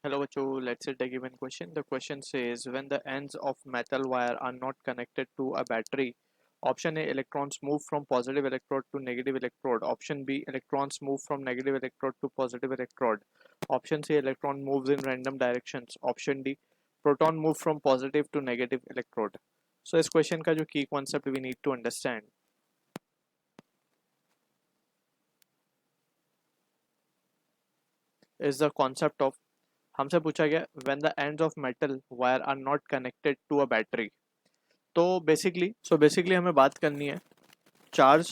Hello, Bacho. Let's take a given question. The question says when the ends of metal wire are not connected to a battery, option A electrons move from positive electrode to negative electrode. Option B electrons move from negative electrode to positive electrode. Option C electron moves in random directions. Option D proton move from positive to negative electrode. So इस question का जो key concept we need to understand is the concept of हमसे पूछा गया when the ends of metal wire are not connected to a battery. तो basically हमें बात करनी है चार्ज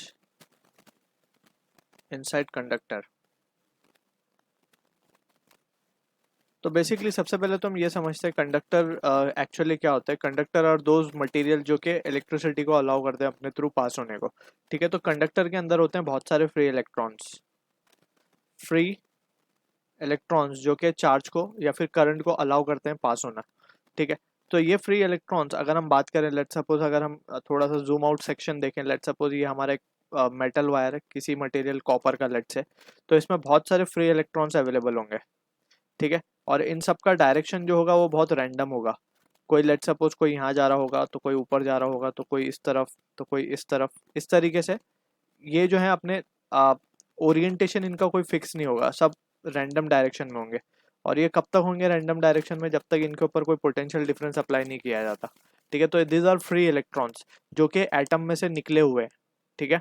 इनसाइड कंडक्टर. तो बेसिकली सबसे पहले तो हम ये समझते हैं कंडक्टर एक्चुअली क्या होता है. कंडक्टर और दोज मटेरियल जो कि इलेक्ट्रिसिटी को अलाउ करते हैं अपने थ्रू पास होने को. ठीक है, तो कंडक्टर के अंदर होते हैं बहुत सारे फ्री इलेक्ट्रॉन्स जो कि चार्ज को या फिर करंट को अलाउ करते हैं पास होना. ठीक है, तो ये फ्री इलेक्ट्रॉन्स अगर हम बात करें, लेट सपोज अगर हम थोड़ा सा जूम आउट सेक्शन देखें, लेट सपोज ये हमारा एक मेटल वायर है किसी मटेरियल कॉपर का, लेट से, तो इसमें बहुत सारे फ्री इलेक्ट्रॉन्स अवेलेबल होंगे. ठीक है, और इन सब का डायरेक्शन जो होगा वो बहुत रैंडम होगा. कोई लेट सपोज कोई यहाँ जा रहा होगा तो कोई ऊपर जा रहा होगा तो कोई इस तरफ तो कोई इस तरफ. इस तरीके से ये जो है अपने ओरिएंटेशन इनका कोई फिक्स नहीं होगा, सब रैंडम डायरेक्शन में होंगे. और ये कब तक होंगे रैंडम डायरेक्शन में, जब तक इनके ऊपर कोई पोटेंशियल डिफरेंस अप्लाई नहीं किया जाता. ठीक है, तो दिस आर फ्री इलेक्ट्रॉन्स जो कि एटम में से निकले हुए हैं. ठीक है,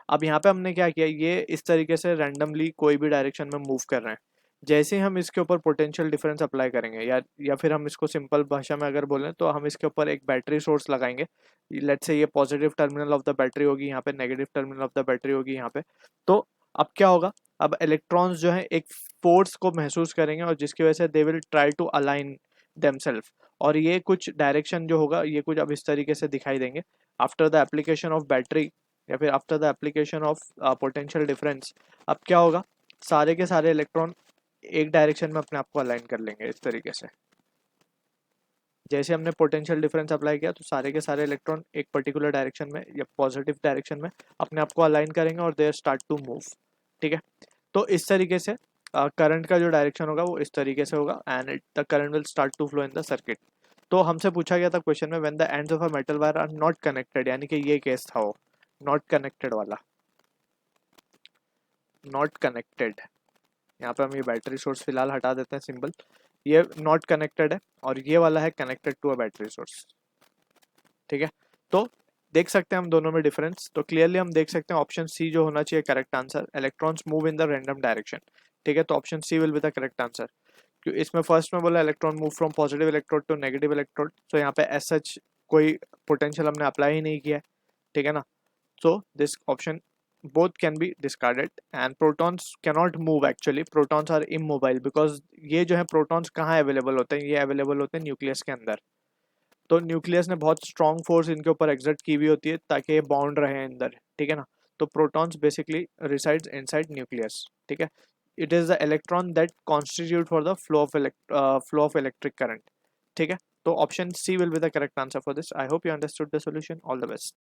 अब यहाँ पे हमने क्या किया, ये इस तरीके से रैंडमली कोई भी डायरेक्शन में मूव कर रहे हैं. जैसे ही हम इसके ऊपर पोटेंशियल डिफरेंस अप्लाई करेंगे या फिर हम इसको सिंपल भाषा में अगर बोलें तो हम इसके ऊपर एक बैटरी सोर्स लगाएंगे. लेट्स से ये positive terminal of the battery होगी यहाँ पे, negative terminal of the battery होगी यहाँ पे. तो अब क्या होगा, अब इलेक्ट्रॉन्स जो है एक फोर्स को महसूस करेंगे और जिसकी वजह से they will try to align themself. और ये कुछ डायरेक्शन जो होगा ये कुछ अब इस तरीके से दिखाई देंगे after the application of battery या फिर after the application of potential difference. अब क्या होगा, सारे के सारे इलेक्ट्रॉन एक डायरेक्शन में अपने आप को अलाइन कर लेंगे इस तरीके से. जैसे हमने पोटेंशियल डिफरेंस अप्लाई किया तो सारे के सारे इलेक्ट्रॉन एक पर्टिकुलर डायरेक्शन में या पॉजिटिव डायरेक्शन में अपने आप को अलाइन करेंगे और दे स्टार्ट टू मूव. ठीक है, तो इस तरीके से करंट का जो डायरेक्शन होगा वो इस तरीके से होगा and the current will start to flow in the circuit. तो हमसे पूछा गया था क्वेश्चन में when the ends of a metal wire are not connected, यानी कि ये केस था वो नॉट कनेक्टेड वाला. नॉट कनेक्टेड, यहाँ पे हम ये बैटरी सोर्स फिलहाल हटा देते हैं सिंबल. ये नॉट कनेक्टेड है और ये वाला है connected to a battery source. ठीक है, तो देख सकते हैं हम दोनों में डिफरेंस. तो क्लियरली हम देख सकते हैं ऑप्शन सी जो होना चाहिए correct answer, electrons move in the random direction. ठीक है, तो option C will be the correct answer. क्यों इसमें फर्स्ट में बोला electron move from positive electrode to negative electrode, तो यहाँ पे एज सच कोई पोटेंशियल हमने अप्लाई ही नहीं किया है. ठीक है ना, so this option both can be discarded and protons cannot move. Actually protons are immobile because ये जो है protons कहाँ अवेलेबल होते हैं, ये अवेलेबल होते हैं न्यूक्लियस के अंदर. तो न्यूक्लियस ने बहुत स्ट्रॉन्ग फोर्स इनके ऊपर एक्सर्ट की हुई होती है ताकि ये बाउंड रहे अंदर. ठीक है ना, तो protons basically resides inside nucleus. ठीक है, it is the electron that constitute for the flow of electric current. ठीक है, तो option C will be the correct answer for this. I hope you understood the solution. All the best.